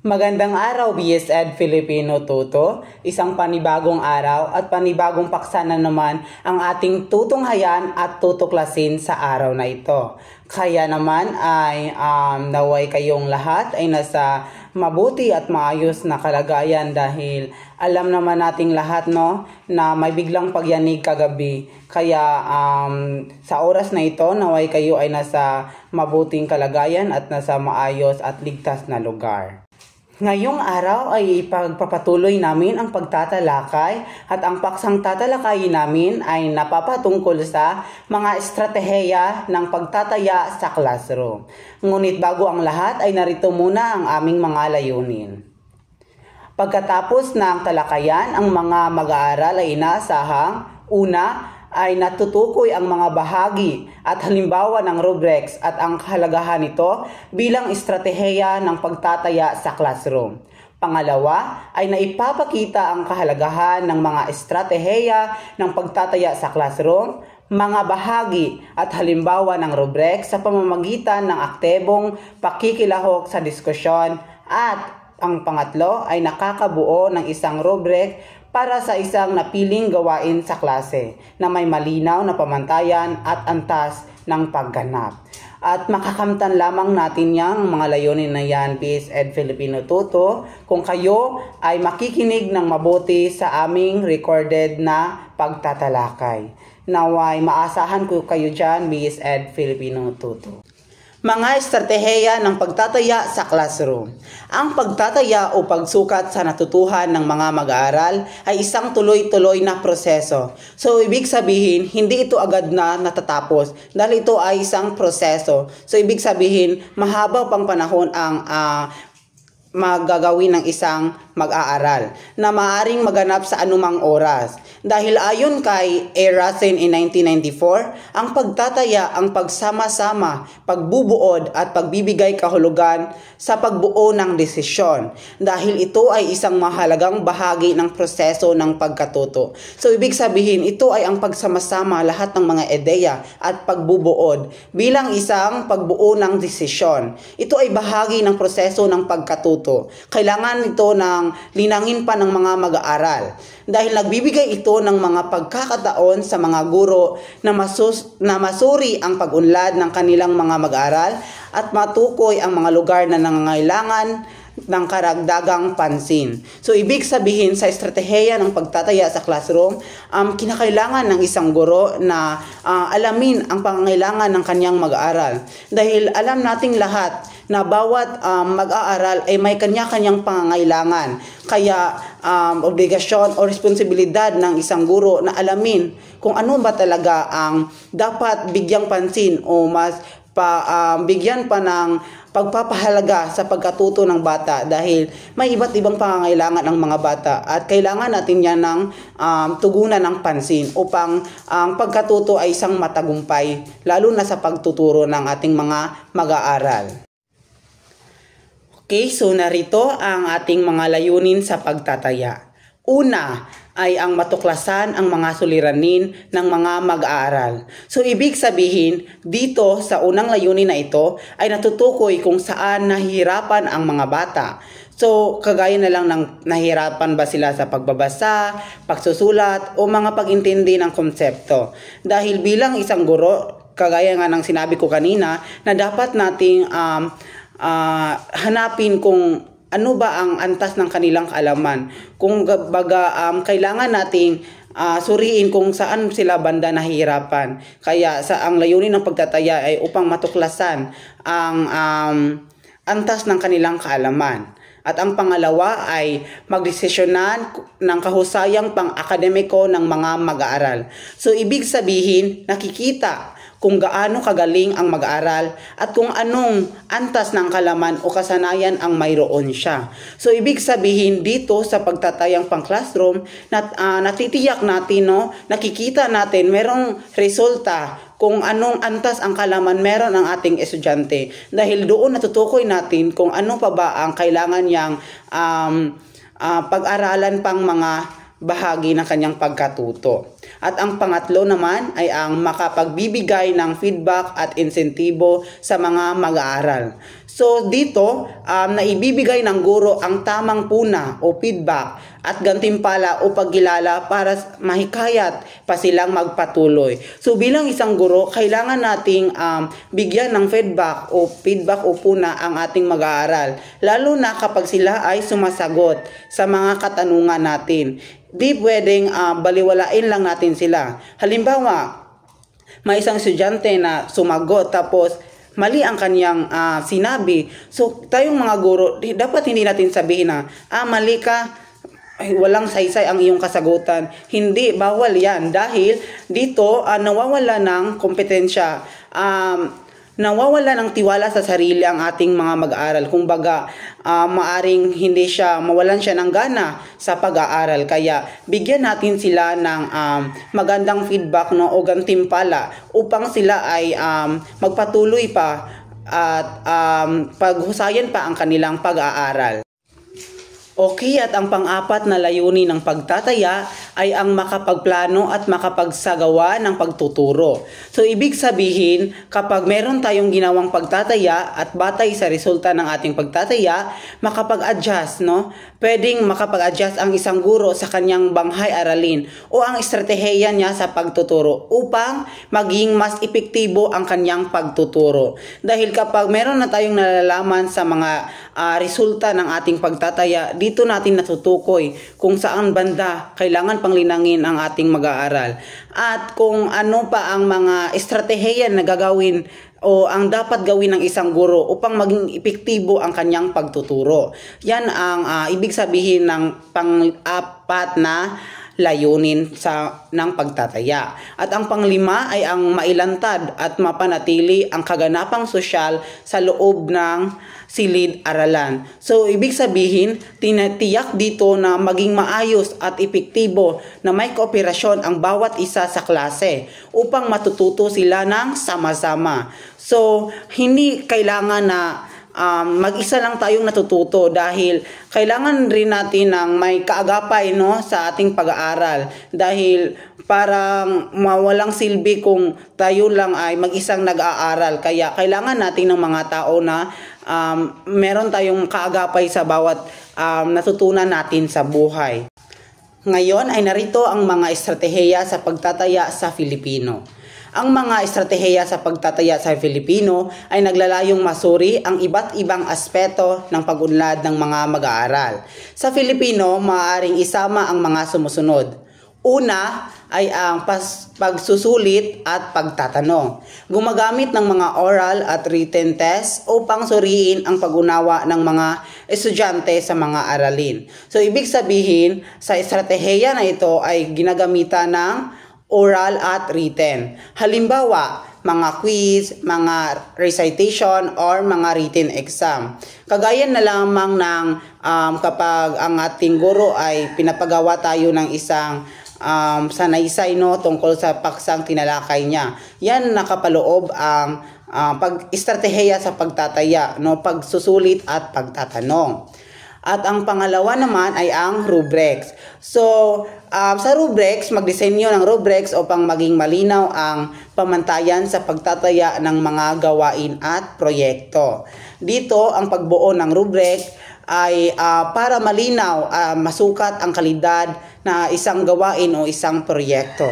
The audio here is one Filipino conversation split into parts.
Magandang araw, BSED Filipino Tuto. Isang panibagong araw at panibagong paksa na naman ang ating tutunghayan at tutuklasin sa araw na ito. Kaya naman ay naway kayong lahat ay nasa mabuti at maayos na kalagayan dahil alam naman nating lahat na may biglang pagyanig kagabi. Kaya sa oras na ito naway kayo ay nasa mabuting kalagayan at nasa maayos at ligtas na lugar. Ngayong araw ay ipagpapatuloy namin ang pagtatalakay at ang paksang tatalakayin namin ay napapatungkol sa mga estratehiya ng pagtataya sa classroom. Ngunit bago ang lahat ay narito muna ang aming mga layunin. Pagkatapos ng talakayan, ang mga mag-aaral ay inaasahang una, ay natutukoy ang mga bahagi at halimbawa ng rubrics at ang kahalagahan nito bilang estratehiya ng pagtataya sa classroom. Pangalawa ay naipapakita ang kahalagahan ng mga estratehiya ng pagtataya sa classroom, mga bahagi at halimbawa ng rubrics sa pamamagitan ng aktibong pakikilahok sa diskusyon, at ang pangatlo ay nakakabuo ng isang rubric para sa isang napiling gawain sa klase na may malinaw na pamantayan at antas ng pagganap. At makakamtan lamang natin yang mga layunin na yan, BSED Filipino Tuto, kung kayo ay makikinig ng mabuti sa aming recorded na pagtatalakay. Naway maasahan ko kayo dyan, BSED Filipino Tuto. Mga estratehiya ng pagtataya sa classroom. Ang pagtataya o pagsukat sa natutuhan ng mga mag-aaral ay isang tuloy-tuloy na proseso. So, ibig sabihin, hindi ito agad na natatapos dahil ito ay isang proseso. So, ibig sabihin, mahaba pang panahon ang magagawin ng isang mag-aaral na maaaring maganap sa anumang oras. Dahil ayon kay A. Racine in 1994, ang pagtataya ang pagsama-sama, pagbubuod at pagbibigay kahulugan sa pagbuo ng desisyon. Dahil ito ay isang mahalagang bahagi ng proseso ng pagkatuto. So ibig sabihin, ito ay ang pagsama-sama lahat ng mga ideya at pagbubuod bilang isang pagbuo ng desisyon. Ito ay bahagi ng proseso ng pagkatuto. Kailangan ito ng linangin pa ng mga mag-aaral dahil nagbibigay ito ng mga pagkakataon sa mga guro na masuri ang pag-unlad ng kanilang mga mag-aaral at matukoy ang mga lugar na nangangailangan ng karagdagang pansin. So, ibig sabihin sa estratehiya ng pagtataya sa classroom, kinakailangan ng isang guro na alamin ang pangangailangan ng kanyang mag-aaral. Dahil alam nating lahat na bawat mag-aaral ay may kanya-kanyang pangangailangan. Kaya, obligasyon o responsibilidad ng isang guro na alamin kung ano ba talaga ang dapat bigyang pansin o mas bigyan pa ng pagpapahalaga sa pagkatuto ng bata dahil may iba't ibang pangangailangan ng mga bata at kailangan natin yan ng tugunan ng pansin upang ang pagkatuto ay isang matagumpay lalo na sa pagtuturo ng ating mga mag-aaral. Okay, so narito ang ating mga layunin sa pagtataya. Una ay ang matuklasan ang mga suliranin ng mga mag-aaral. So, ibig sabihin, dito sa unang layunin na ito ay natutukoy kung saan nahihirapan ang mga bata. So, kagaya na lang ng nahihirapan ba sila sa pagbabasa, pagsusulat, o mga pag-intindi ng konsepto. Dahil bilang isang guro, kagaya nga ng sinabi ko kanina, na dapat nating hanapin kung ano ba ang antas ng kanilang kaalaman. Kung kailangan nating suriin kung saan sila banda nahihirapan. Kaya ang layunin ng pagtataya ay upang matuklasan ang antas ng kanilang kaalaman. At ang pangalawa ay magdesisyonan ng kahusayang pang-akademiko ng mga mag-aaral. So, ibig sabihin, nakikita kung gaano kagaling ang mag-aaral at kung anong antas ng kalaman o kasanayan ang mayroon siya. So, ibig sabihin dito sa pagtatayang pang-classroom, natitiyak natin, nakikita natin, merong resulta kung anong antas ang kalaman meron ang ating estudyante. Dahil doon natutukoy natin kung ano pa ba ang kailangan niyang pag-aralan pang mga bahagi ng kanyang pagkatuto. At ang pangatlo naman ay ang makapagbibigay ng feedback at insentibo sa mga mag-aaral. So dito, naibibigay ng guro ang tamang puna o feedback at gantimpala o pagkilala para mahikayat pa silang magpatuloy. So bilang isang guro, kailangan nating bigyan ng feedback o puna ang ating mag-aaral. Lalo na kapag sila ay sumasagot sa mga katanungan natin. Di pwedeng baliwalain lang natin sila. Halimbawa, may isang estudyante na sumagot tapos mali ang kanyang sinabi. So, tayong mga guro, dapat hindi natin sabihin na, mali ka, ay, walang saysay ang iyong kasagutan. Hindi, bawal yan. Dahil dito, nawawala ng kompetensya. Nawawala ng tiwala sa sarili ang ating mga mag-aaral. Kumbaga, maaring hindi mawalan siya ng gana sa pag-aaral. Kaya, bigyan natin sila ng magandang feedback o gantimpala upang sila ay magpatuloy pa at paghusayan pa ang kanilang pag-aaral. Okay, at ang pang-apat na layunin ng pagtataya ay ang makapagplano at makapagsagawa ng pagtuturo. So, ibig sabihin, kapag meron tayong ginawang pagtataya at batay sa resulta ng ating pagtataya, makapag-adjust, no? Pwedeng makapag-adjust ang isang guro sa kanyang banghay-aralin o ang estratehiya niya sa pagtuturo upang maging mas epektibo ang kanyang pagtuturo. Dahil kapag meron na tayong nalalaman sa mga resulta ng ating pagtataya, dito natin natutukoy kung saan banda kailangan panglinangin ang ating mag-aaral at kung ano pa ang mga estratehiya na gagawin o ang dapat gawin ng isang guro upang maging epektibo ang kanyang pagtuturo. Yan ang ibig sabihin ng pang-apat na layunin ng pagtataya. At ang panglima ay ang mailantad at mapanatili ang kaganapang sosyal sa loob ng silid-aralan. So, ibig sabihin, tinatiyak dito na maging maayos at epektibo na may kooperasyon ang bawat isa sa klase upang matututo sila ng sama-sama. So, hindi kailangan na mag-isa lang tayong natututo dahil kailangan rin natin ng may kaagapay sa ating pag-aaral dahil parang mawalang silbi kung tayo lang ay mag-isang nag-aaral. Kaya kailangan natin ng mga tao na meron tayong kaagapay sa bawat natutunan natin sa buhay. Ngayon ay narito ang mga estratehiya sa pagtataya sa Filipino. Ang mga estratehiya sa pagtataya sa Filipino ay naglalayong masuri ang iba't ibang aspeto ng pag-unlad ng mga mag-aaral. Sa Filipino, maaaring isama ang mga sumusunod. Una ay ang pagsusulit at pagtatanong. Gumagamit ng mga oral at written test upang suriin ang pag-unawa ng mga estudyante sa mga aralin. So, ibig sabihin, sa estratehiya na ito ay ginagamitan ng oral at written. Halimbawa, mga quiz, mga recitation, or mga written exam. Kagaya na lamang ng kapag ang ating guro ay pinapagawa tayo ng isang sanaysay tungkol sa paksang tinalakay niya. Yan nakapaloob ang pag-estratehiya sa pagtataya, pagsusulit at pagtatanong. At ang pangalawa naman ay ang rubrics. So, sa rubrics, magdisenyo ng rubrics upang maging malinaw ang pamantayan sa pagtataya ng mga gawain at proyekto. Dito, ang pagbuo ng rubric ay para malinaw, masukat ang kalidad na isang gawain o isang proyekto.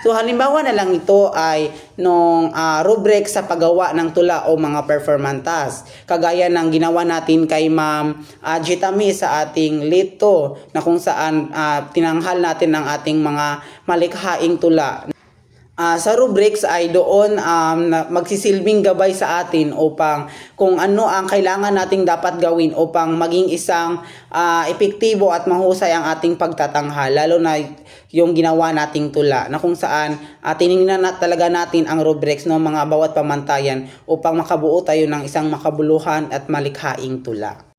So halimbawa na lang ito ay nung rubric sa paggawa ng tula o mga performance task. Kagaya ng ginawa natin kay Ma'am Jitami sa ating lito na kung saan tinanghal natin ang ating mga malikhaing tula. Sa rubrics ay doon magsisilbing gabay sa atin upang kung ano ang kailangan nating dapat gawin upang maging isang epektibo at mahusay ang ating pagtatanghal, lalo na yung ginawa nating tula na kung saan tinignan talaga natin ang rubrics ng mga bawat pamantayan upang makabuo tayo ng isang makabuluhan at malikhaing tula.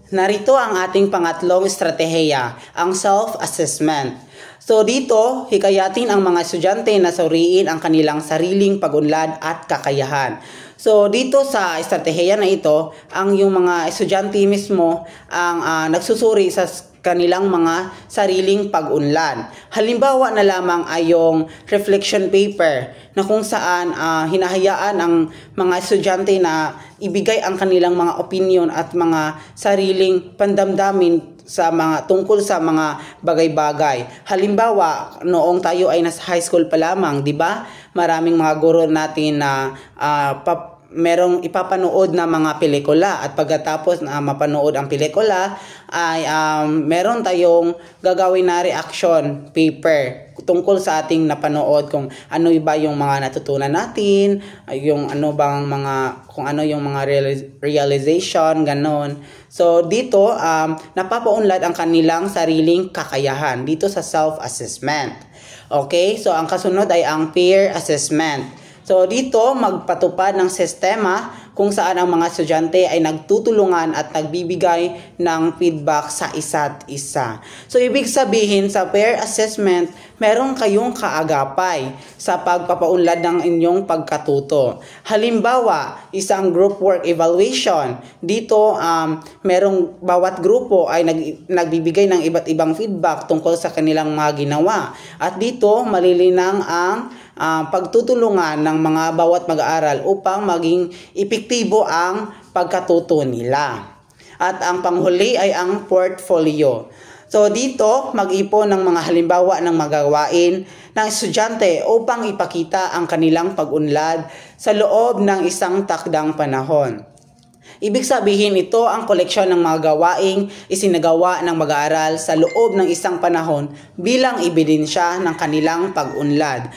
Narito ang ating pangatlong estratehiya, ang self-assessment. So dito, hikayatin ang mga estudyante na suriin ang kanilang sariling pag-unlad at kakayahan. So dito sa estratehiya na ito, ang yung mga estudyante mismo ang nagsusuri sa kanilang mga sariling pag-unlad. Halimbawa na lamang ay yung reflection paper na kung saan hinahayaan ang mga estudyante na ibigay ang kanilang mga opinion at mga sariling pandamdamin sa mga tungkol sa mga bagay-bagay. Halimbawa, noong tayo ay nasa high school pa lamang, 'di ba? Maraming mga guro natin na merong ipapanood na mga pelikula at pagkatapos na mapanood ang pelikula ay meron tayong gagawin na reaction paper tungkol sa ating napanood, kung ano ba yung mga natutunan natin, yung ano bang mga kung ano yung mga realization, ganon. So dito napapaunlad ang kanilang sariling kakayahan dito sa self-assessment. Okay? So ang kasunod ay ang peer assessment. So dito magpatupad ng sistema kung saan ang mga estudyante ay nagtutulungan at nagbibigay ng feedback sa isa't isa. So ibig sabihin sa peer assessment, meron kayong kaagapay sa pagpapaunlad ng inyong pagkatuto. Halimbawa, isang group work evaluation. Dito merong bawat grupo ay nagbibigay ng iba't ibang feedback tungkol sa kanilang mga ginawa. At dito malilinang ang pagtutulungan ng mga bawat mag-aaral upang maging epektibo ang pagkatuto nila. At ang panghuli ay ang portfolio. So dito mag-ipon ng mga halimbawa ng magawain ng estudyante upang ipakita ang kanilang pag-unlad sa loob ng isang takdang panahon. Ibig sabihin, ito ang koleksyon ng mga gawaing isinagawa ng mag-aaral sa loob ng isang panahon bilang ebidensya ng kanilang pag-unlad.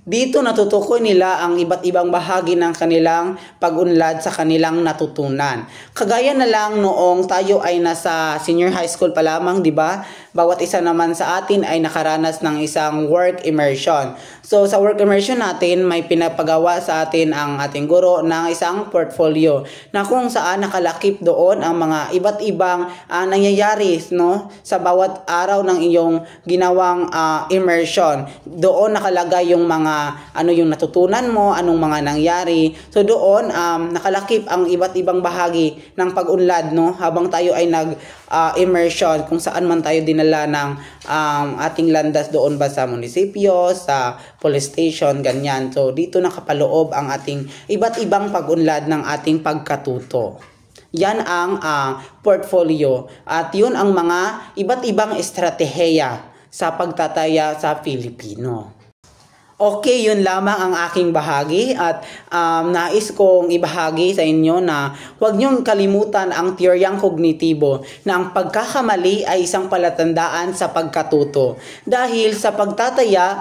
Dito natutukoy nila ang iba't ibang bahagi ng kanilang pag-unlad sa kanilang natutunan. Kagaya na lang noong tayo ay nasa senior high school pa lamang, di ba? Bawat isa naman sa atin ay nakaranas ng isang work immersion. So sa work immersion natin, may pinapagawa sa atin ang ating guro ng isang portfolio na kung saan nakalakip doon ang mga iba't ibang nangyayari, no, sa bawat araw ng iyong ginawang immersion. Doon nakalagay yung mga ano yung natutunan mo, anong mga nangyari. So doon nakalakip ang iba't ibang bahagi ng pag-unlad, no, habang tayo ay immersion kung saan man tayo dinala ng ating landas doon ba sa munisipyo, sa police station, ganyan. So dito nakapaloob ang ating iba't ibang pag-unlad ng ating pagkatuto. Yan ang portfolio at yun ang mga iba't ibang estratehiya sa pagtataya sa Filipino. Okay, yun lamang ang aking bahagi at nais kong ibahagi sa inyo na huwag niyong kalimutan ang teoryang kognitibo na ang pagkakamali ay isang palatandaan sa pagkatuto. Dahil sa pagtataya,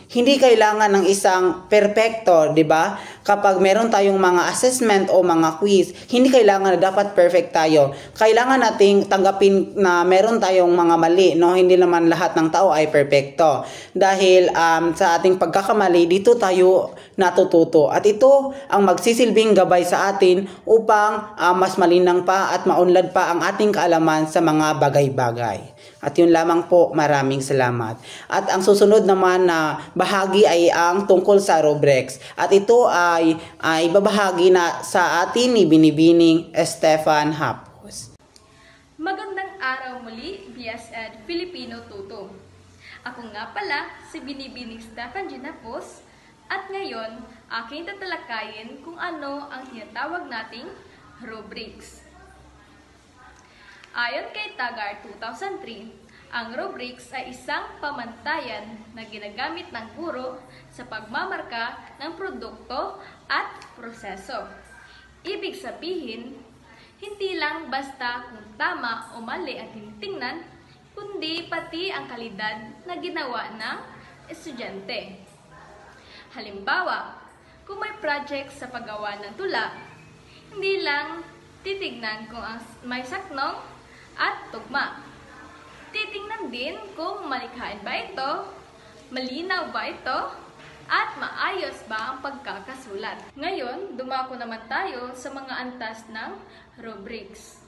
hindi kailangan ng isang perpekto, di ba? Kapag meron tayong mga assessment o mga quiz, hindi kailangan na dapat perfect tayo. Kailangan nating tanggapin na meron tayong mga mali, no? Hindi naman lahat ng tao ay perfecto. Dahil sa ating pagkakamali, dito tayo natututo. At ito ang magsisilbing gabay sa atin upang mas malinang pa at maunlad pa ang ating kaalaman sa mga bagay-bagay. At yun lamang po, maraming salamat. At ang susunod naman na bahagi ay ang tungkol sa rubrics. At ito ay ibabahagi na sa atin ni Binibining Estefan Hapos. Magandang araw muli, BSED Filipino Tuto. Ako nga pala si Binibining Stefan Ginapos at ngayon aking tatalakayin kung ano ang tinatawag nating rubrics. Ayon kay Taggart 2003, ang rubrics ay isang pamantayan na ginagamit ng guro sa pagmamarka ng produkto at proseso. Ibig sabihin, hindi lang basta kung tama o mali ang tinitingnan, kundi pati ang kalidad na ginawa ng estudyante. Halimbawa, kung may project sa paggawa ng tula, hindi lang titignan kung may saknong at tugma. Titingnan din kung malikhain ba ito, malinaw ba ito, at maayos ba ang pagkakasulat. Ngayon, dumako naman tayo sa mga antas ng rubrics.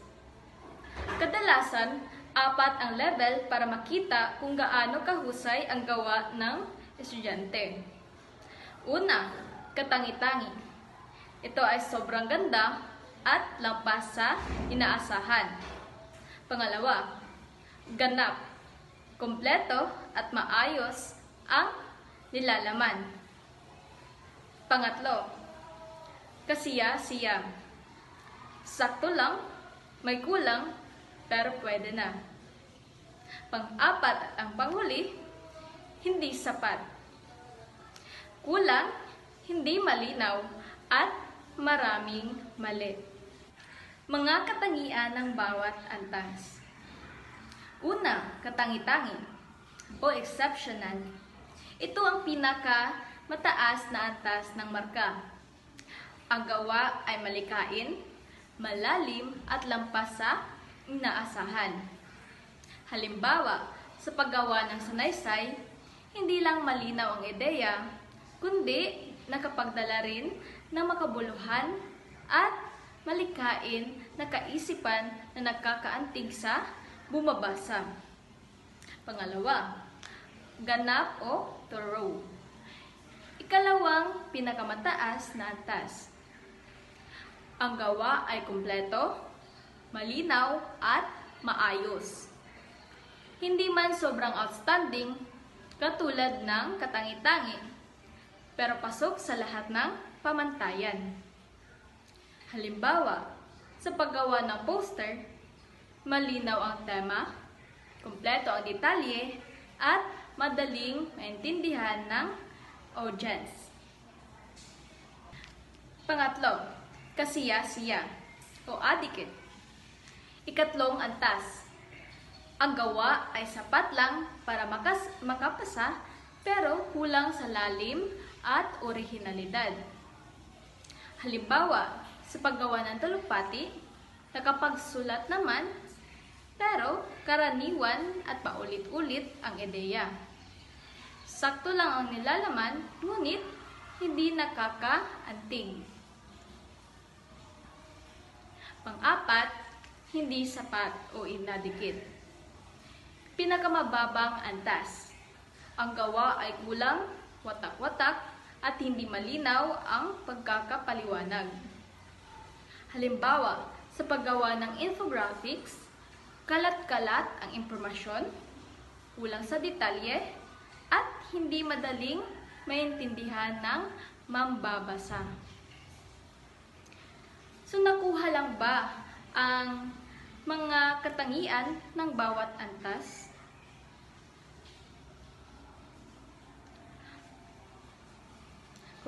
Kadalasan, 4 ang level para makita kung gaano kahusay ang gawa ng estudyante. Una, katangi-tangi. Ito ay sobrang ganda at lampas sa inaasahan. Pangalawa, ganap, kompleto at maayos ang nilalaman. Pangatlo, kasiya-siya, sakto lang, may kulang, pero pwede na. Pang-apat at ang panghuli, hindi sapat, kulang, hindi malinaw, at maraming mali. Mga katangian ng bawat antas. Una, katangi-tangi o exceptional. Ito ang pinaka mataas na antas ng marka. Ang gawa ay malikain, malalim at lampas sa inaasahan. Halimbawa, sa paggawa ng sanaysay, hindi lang malinaw ang ideya, kundi nakapagdala rin ng makabuluhan at malikain na kaisipan na nagkakaantig sa bumabasa. Pangalawa, ganap o thorough. Ikalawang pinakamataas na antas. Ang gawa ay kumpleto, malinaw at maayos. Hindi man sobrang outstanding katulad ng katangi-tangi, pero pasok sa lahat ng pamantayan. Halimbawa, sa paggawa ng poster, malinaw ang tema, kumpleto ang detalye, at madaling maintindihan ng audience. Pangatlo, kasiya-siya o adequate. Ikatlong antas. Ang gawa ay sapat lang para makapasa pero kulang sa lalim at orihinalidad. Halimbawa, sa paggawa ng talumpati, nakapagsulat naman pero karaniwan at paulit-ulit ang ideya. Sakto lang ang nilalaman, ngunit hindi nakakaantig. Pang-apat, hindi sapat o inadequate. Pinakamababang antas. Ang gawa ay kulang, watak-watak, at hindi malinaw ang pagkakapaliwanag. Halimbawa, sa paggawa ng infographics, kalat-kalat ang impormasyon, kulang sa detalye, at hindi madaling maintindihan ng mambabasa. So, nakuha lang ba ang mga katangian ng bawat antas?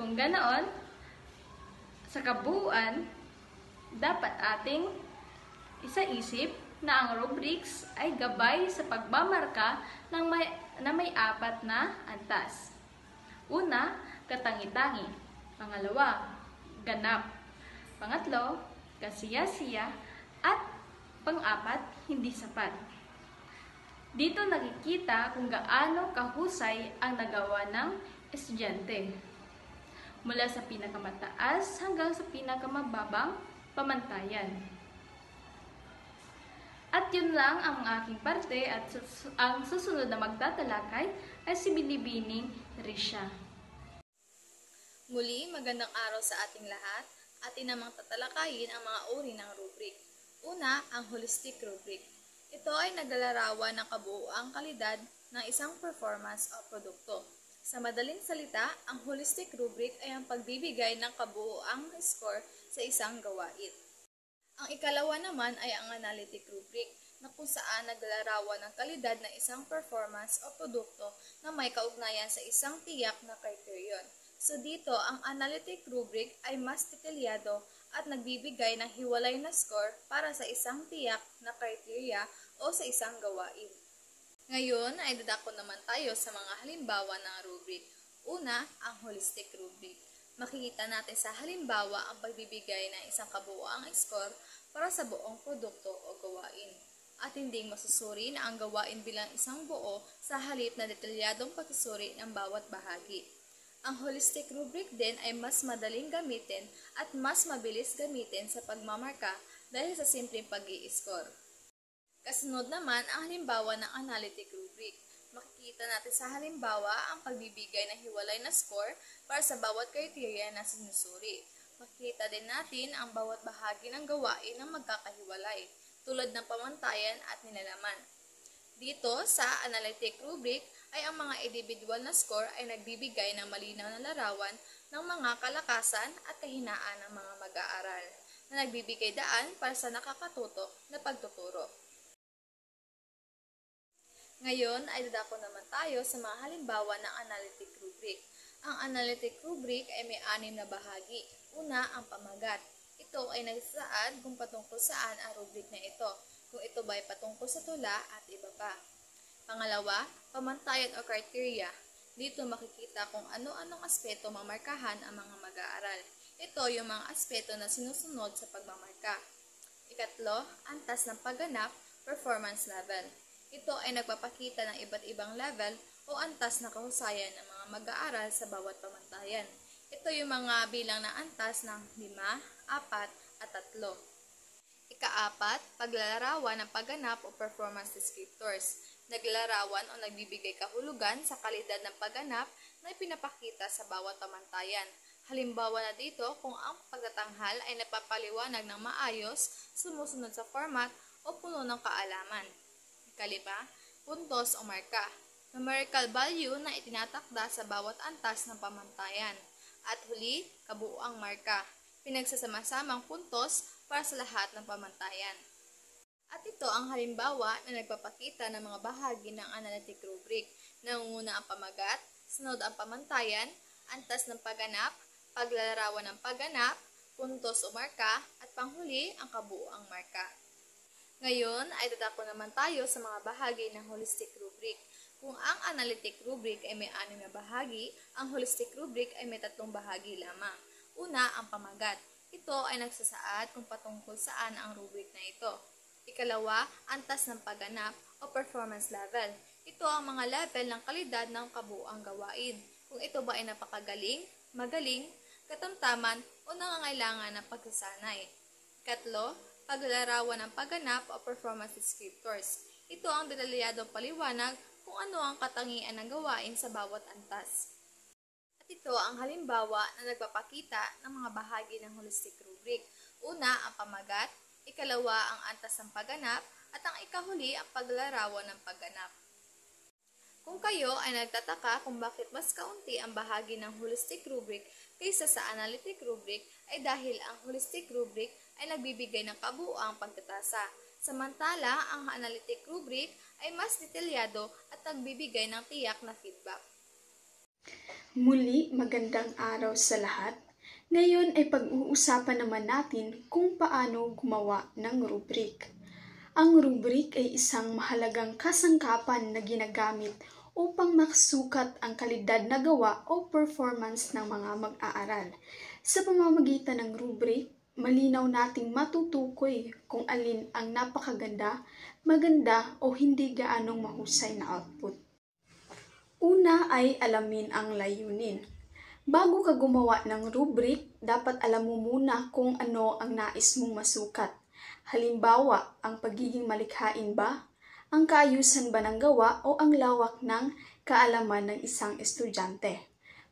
Kung ganoon, sa kabuuan, dapat ating isaisip na ang rubrics ay gabay sa pagmamarka na may apat na antas. Una, katangi-tangi. Pangalawa, ganap. Pangatlo, kasiya-siya. At pang-apat, hindi sapat. Dito nakikita kung gaano kahusay ang nagawa ng estudyante, mula sa pinakamataas hanggang sa pinakamababang pamantayan. At yun lang ang aking parte, at ang susunod na magtatalakay ay si Binibining Risha. Muli, magandang araw sa ating lahat. Atin namang tatalakayin ang mga uri ng rubric. Una, ang holistic rubric. Ito ay naglalarawan ng kabuuang kalidad ng isang performance o produkto. Sa madaling salita, ang holistic rubric ay ang pagbibigay ng kabuuang score sa isang gawain. Ang ikalawa naman ay ang analytic rubric, na kung saan naglalarawan ng kalidad ng isang performance o produkto na may kaugnayan sa isang tiyak na kriteriyon. So dito, ang analytic rubric ay mas detalyado at nagbibigay ng hiwalay na score para sa isang tiyak na kriteriya o sa isang gawain. Ngayon ay dadako naman tayo sa mga halimbawa ng rubric. Una, ang holistic rubric. Makikita natin sa halimbawa ang pagbibigay ng isang kabuuang score para sa buong produkto o gawain. At hindi masusuri na ang gawain bilang isang buo sa halip na detalyadong pagsusuri ng bawat bahagi. Ang holistic rubric din ay mas madaling gamitin at mas mabilis gamitin sa pagmamarka dahil sa simpleng pag-i-score. Kasunod naman ang halimbawa ng analytic rubric. Makikita natin sa halimbawa ang pagbibigay ng hiwalay na score para sa bawat kriteriya na sinusuri. Makikita din natin ang bawat bahagi ng gawain na magkakahiwalay. tulad ng pamantayan at nilalaman. Dito sa analytic rubric ay ang mga individual na score ay nagbibigay ng malinaw na larawan ng mga kalakasan at kahinaan ng mga mag-aaral na nagbibigay daan para sa nakakatutok na pagtuturo. Ngayon ay dadako naman tayo sa mga halimbawa ng analytic rubric. Ang analytic rubric ay may 6 na bahagi. Una, ang pamagat. Ito ay nagsasaad kung patungkol saan ang rubric na ito, kung ito ba ay patungkol sa tula at iba pa. Pangalawa, pamantayan o criteria. Dito makikita kung ano-anong aspeto mamarkahan ang mga mag-aaral. Ito yung mga aspeto na sinusunod sa pagmamarka. Ikatlo, antas ng pagganap, performance level. Ito ay nagpapakita ng iba't ibang level o antas na kahusayan ng mga mag-aaral sa bawat pamantayan. Ito yung mga bilang na antas ng 5, 4, at 3. Ika-4, paglalarawan ng pagganap o performance descriptors. Naglalarawan o nagbibigay kahulugan sa kalidad ng pagganap na ipinapakita sa bawat pamantayan. Halimbawa na dito kung ang pagtatanghal ay napapaliwanag ng maayos, sumusunod sa format o puno ng kaalaman. Ika-5, puntos o marka. Numerical value na itinatakda sa bawat antas ng pamantayan. At huli, kabuuang marka. Pinagsasama-samang puntos para sa lahat ng pamantayan. At ito ang halimbawa na nagpapakita ng mga bahagi ng analytic rubric. Nangunguna ang pamagat, sunod ang pamantayan, antas ng pagganap, paglalarawan ng pagganap, puntos o marka, at panghuli ang kabuuang marka. Ngayon ay dadako naman tayo sa mga bahagi ng holistic rubric. Kung ang analytic rubric ay may 6 na bahagi, ang holistic rubric ay may 3 bahagi lamang. Una, ang pamagat. Ito ay nagsasaad kung patungkol saan ang rubric na ito. Ikalawa, antas ng pagganap o performance level. Ito ang mga level ng kalidad ng kabuuang gawain. Kung ito ba ay napakagaling, magaling, katamtaman o nangangailangan ng pagsasanay. Ikatlo, paglalarawan ng pagganap o performance descriptors. Ito ang detalyadong paliwanag kung ano ang katangian ng gawain sa bawat antas. At ito ang halimbawa na nagpapakita ng mga bahagi ng holistic rubric. Una, ang pamagat. Ikalawa, ang antas ng pagganap. At ang ikahuli, ang paglalarawan ng pagganap. Kung kayo ay nagtataka kung bakit mas kaunti ang bahagi ng holistic rubric kaysa sa analytic rubric, ay dahil ang holistic rubric ay nagbibigay ng kabuuang pagtatasa. Samantala, ang analytic rubric ay mas detalyado at nagbibigay ng tiyak na feedback. Muli, magandang araw sa lahat. Ngayon ay pag-uusapan naman natin kung paano gumawa ng rubric. Ang rubric ay isang mahalagang kasangkapan na ginagamit upang makasukat ang kalidad na gawa o performance ng mga mag-aaral. Sa pamamagitan ng rubric, malinaw nating matutukoy kung alin ang napakaganda, maganda o hindi gaanong mahusay na output. Una ay alamin ang layunin. Bago ka gumawa ng rubric, dapat alam mo muna kung ano ang nais mong masukat. Halimbawa, ang pagiging malikhain ba, ang kaayusan ba ng gawa o ang lawak ng kaalaman ng isang estudyante.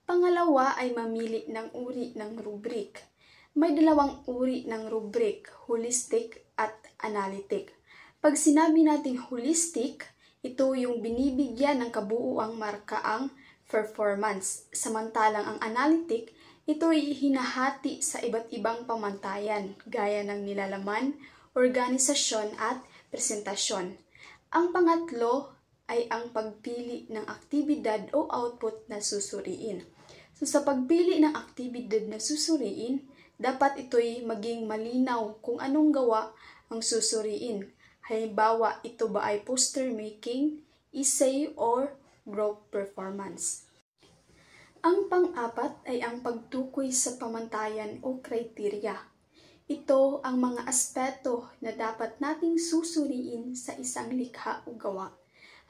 Pangalawa ay mamili ng uri ng rubric. May 2 uri ng rubric, holistic at analytic. Pag sinabi nating holistic, ito yung binibigyan ng kabuuang marka ang performance. Samantalang ang analytic, ito ay hinahati sa iba't ibang pamantayan, gaya ng nilalaman, organisasyon at presentasyon. Ang pangatlo ay ang pagpili ng aktibidad o output na susuriin. So sa pagpili ng aktibidad na susuriin, dapat ito'y maging malinaw kung anong gawa ang susuriin. Halimbawa, ito ba ay poster making, essay, or group performance. Ang pang-apat ay ang pagtukoy sa pamantayan o criteria. Ito ang mga aspeto na dapat nating susuriin sa isang likha o gawa.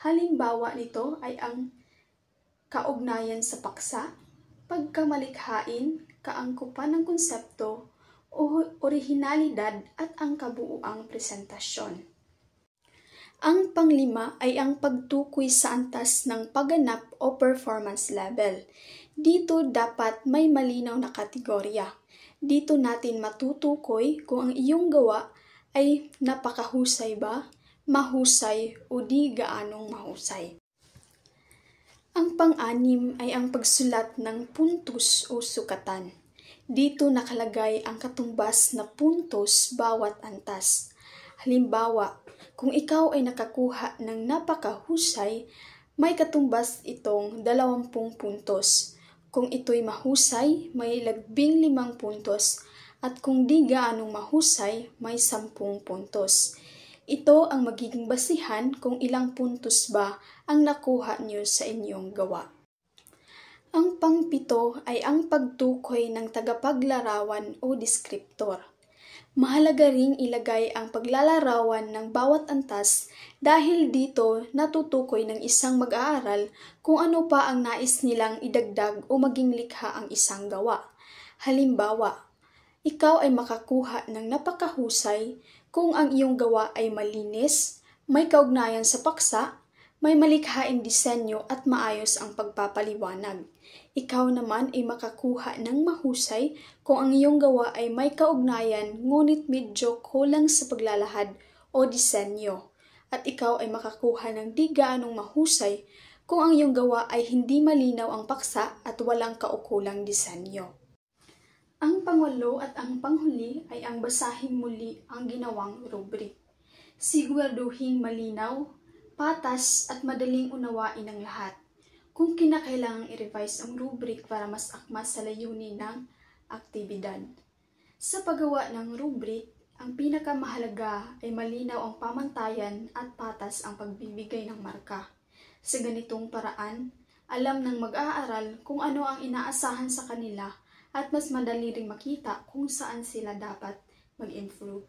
Halimbawa nito ay ang kaugnayan sa paksa, pagkamalikhain, kaangkupan ng konsepto, o orihinalidad at ang kabuuang presentasyon. Ang panglima ay ang pagtukoy sa antas ng pagganap o performance level. Dito dapat may malinaw na kategorya. Dito natin matutukoy kung ang iyong gawa ay napakahusay ba, mahusay o di gaanong mahusay. Ang pang-anim ay ang pagsulat ng puntos o sukatan. Dito nakalagay ang katumbas na puntos bawat antas. Halimbawa, kung ikaw ay nakakuha ng napakahusay, may katumbas itong 20 puntos. Kung ito'y mahusay, may 15 puntos. At kung di gaanong mahusay, may 10 puntos. Ito ang magiging basihan kung ilang puntos ba ang nakuha niyo sa inyong gawa. Ang pang-7 ay ang pagtukoy ng tagapaglarawan o deskriptor. Mahalaga ring ilagay ang paglalarawan ng bawat antas dahil dito natutukoy ng isang mag-aaral kung ano pa ang nais nilang idagdag o maging likha ang isang gawa. Halimbawa, ikaw ay makakuha ng napakahusay kung ang iyong gawa ay malinis, may kaugnayan sa paksa, may malikhaing disenyo at maayos ang pagpapaliwanag. Ikaw naman ay makakuha ng mahusay kung ang iyong gawa ay may kaugnayan ngunit medyo kulang sa paglalahad o disenyo. At ikaw ay makakuha ng di gaanong mahusay kung ang iyong gawa ay hindi malinaw ang paksa at walang kaukulang disenyo. Ang pang-8 at ang panghuli ay ang basahin muli ang ginawang rubric. Siguraduhing malinaw, patas at madaling unawain ng lahat. Kung kinakailangang i-revise ang rubric para mas akma sa layunin ng aktibidad. Sa paggawa ng rubric, ang pinakamahalaga ay malinaw ang pamantayan at patas ang pagbibigay ng marka. Sa ganitong paraan, alam ng mag-aaral kung ano ang inaasahan sa kanila at mas madali ring makita kung saan sila dapat mag-improve.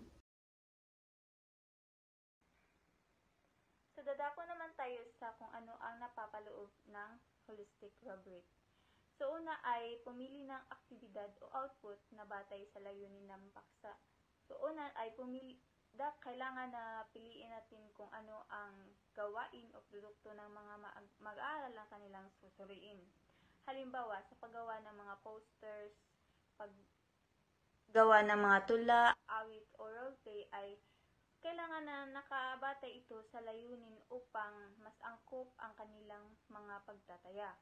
So, dadako naman tayo sa kung ano ang napapaloob ng holistic rubric. So, una ay pumili ng aktibidad o output na batay sa layunin ng paksa. So, una ay kailangan na piliin natin kung ano ang gawain o produkto ng mga mag-aaral ang kanilang susuriin. Halimbawa, sa paggawa ng mga posters, paggawa ng mga tula, awit o roleplay ay kailangan na nakabatay ito sa layunin upang mas angkop ang kanilang mga pagtataya.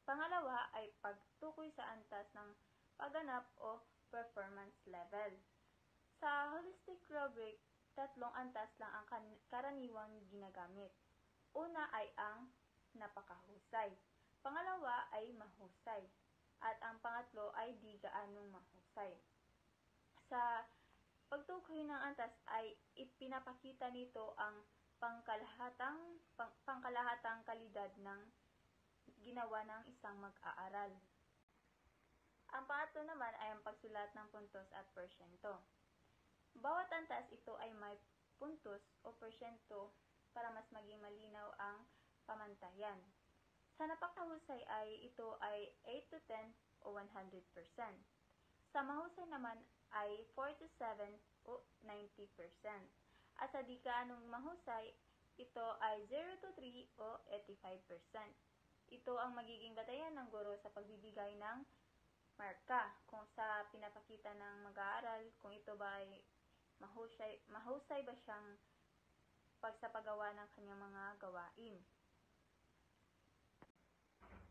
Pangalawa ay pagtukoy sa antas ng pagganap o performance level. Sa holistic rubric, 3 antas lang ang karaniwang ginagamit. Una ay ang napakahusay. Pangalawa ay mahusay. At ang pangatlo ay di gaanong mahusay. Sa pagtukoy ng antas ay ipinapakita nito ang pangkalahatang kalidad ng ginawa ng isang mag-aaral. Ang pangatlo naman ay ang pagsulat ng puntos at porsyento. Bawat antas ito ay may puntos o porsyento para mas maging malinaw ang pamantayan. Sa napakahusay ay ito ay 8 to 10 o 100%. Sa mahusay naman ay 4 to 7 o 90%. At sa di gaanong mahusay, ito ay 0 to 3 o 85%. Ito ang magiging batayan ng guro sa pagbibigay ng marka kung sa pinapakita ng mag-aaral kung ito ba ay mahusay ba siyang sa paggawa ng kanyang mga gawain.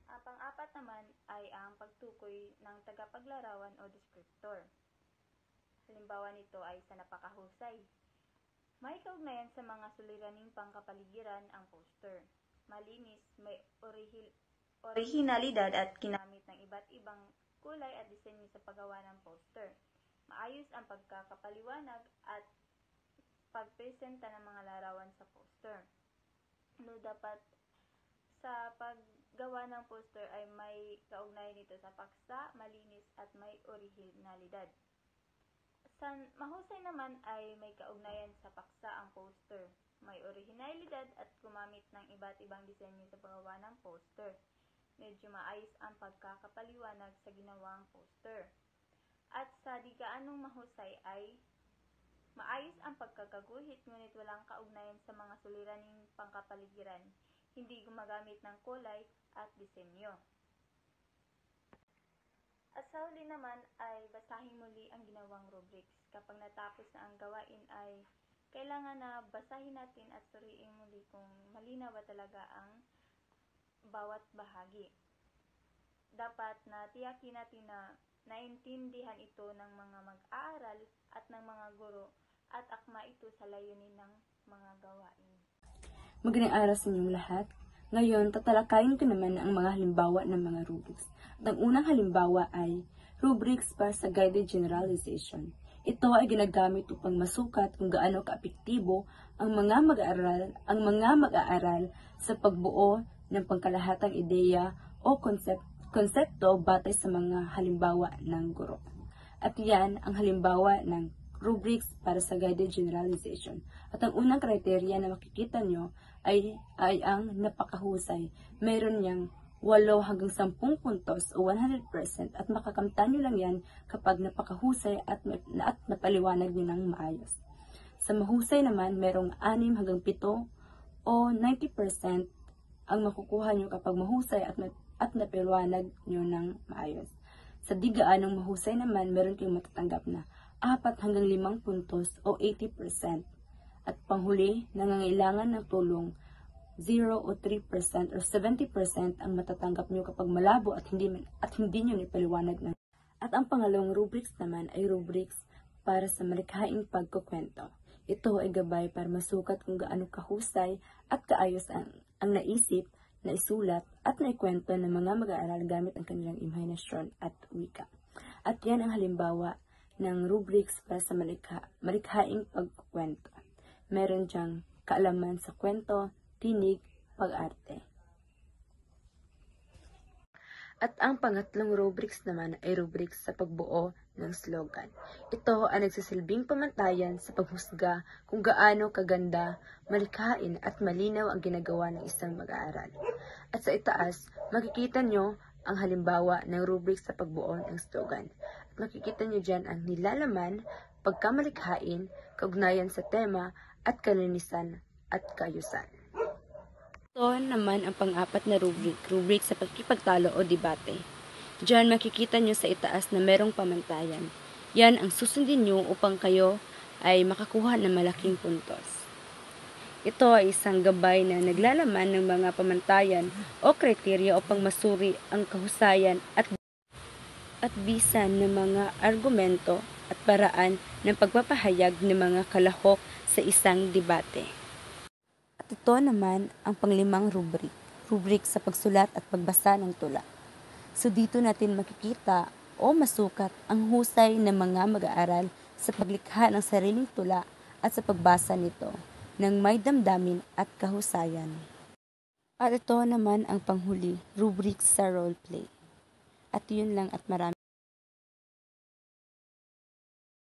Ang pang-apat naman ay ang pagtukoy ng tagapaglarawan o deskriptor. Halimbawa nito ay sa napakahusay. May kaugnayan sa mga suliraning pangkapaligiran ang poster. Malinis, may orihinalidad at ginamit ng iba't ibang kulay at disenyo sa paggawa ng poster. Maayos ang pagkakapaliwanag at pagpresenta ng mga larawan sa poster. Dapat sa paggawa ng poster ay may kaugnayan nito sa paksa, malinis at may orihinalidad. Sa mahusay naman ay may kaugnayan sa paksa ang poster, may orihinalidad at gumamit ng iba't ibang disenyo sa paggawa ng poster. Medyo maayos ang pagkakapaliwanag sa ginawang poster. At sa di gaanong mahusay ay maayos ang pagkakaguhit ngunit walang kaugnayan sa mga suliraning pangkapaligiran, hindi gumagamit ng kulay at disenyo. At sa huli naman ay basahin muli ang ginawang rubrics. kapag natapos na ang gawain ay kailangan na basahin natin at suriin muli kung malinaw ba talaga ang bawat bahagi. Dapat na tiyakin natin na naintindihan ito ng mga mag-aaral at ng mga guro at akma ito sa layunin ng mga gawain. Magandang araw sa inyong lahat. Ngayon, tatalakayin ko naman ang mga halimbawa ng mga rubrics. At ang unang halimbawa ay rubrics para sa guided generalization. Ito ay ginagamit upang masukat kung gaano kaapektibo ang mga mag-aaral sa pagbuo ng pangkalahatang ideya o konsepto batay sa mga halimbawa ng guro. At yan ang halimbawa ng rubrics para sa guided generalization. At ang unang kriteria na makikita nyo ay ang napakahusay. Meron niyang 8 hanggang 10 puntos o 100% at makakamtan nyo lang yan kapag napakahusay at napaliwanag nyo ng maayos. Sa mahusay naman, merong 6 hanggang 7 o 90% ang makukuha nyo kapag mahusay at napaliwanag nyo ng maayos. Sa di gaanong mahusay naman, meron kayong matatanggap na 4 hanggang 5 puntos o 80%. At panghuli, nangangailangan ng tulong 0 o 3% or 70% ang matatanggap nyo kapag malabo at hindi nyo nipaliwanag na. At ang pangalawang rubrics naman ay rubrics para sa malikhaing pagkukwento. Ito ay gabay para masukat kung gaano kahusay at kaayos ang naisip, naisulat at naikwento ng mga mag-aaral gamit ang kanilang imahinasyon at wika. At yan ang halimbawa ng rubrics para sa malikhaing pagkukwento. Meron diyang kaalaman sa kwento, tinig, pag-arte. At ang pangatlong rubrics naman ay rubrics sa pagbuo ng slogan. Ito ay nagsisilbing pamantayan sa paghusga kung gaano kaganda, malikhain at malinaw ang ginagawa ng isang mag-aaral. At sa itaas, makikita nyo ang halimbawa ng rubrics sa pagbuo ng slogan. At makikita nyo dyan ang nilalaman, pagkamalikhain, kaugnayan sa tema, at kalinisan at kaayusan. Ito naman ang pang-apat na rubric sa pagkipagtalo o debate. Diyan makikita nyo sa itaas na merong pamantayan. Yan ang susundin nyo upang kayo ay makakuha ng malaking puntos. Ito ay isang gabay na naglalaman ng mga pamantayan o kriteriya upang masuri ang kahusayan at bisan ng mga argumento at paraan ng pagpapahayag ng mga kalahok sa isang debate. At ito naman ang panglimang rubric sa pagsulat at pagbasa ng tula. So dito natin makikita o masukat ang husay ng mga mag-aaral sa paglikha ng sariling tula at sa pagbasa nito ng may damdamin at kahusayan. At ito naman ang panghuli, rubric sa role play. At yun lang at marami.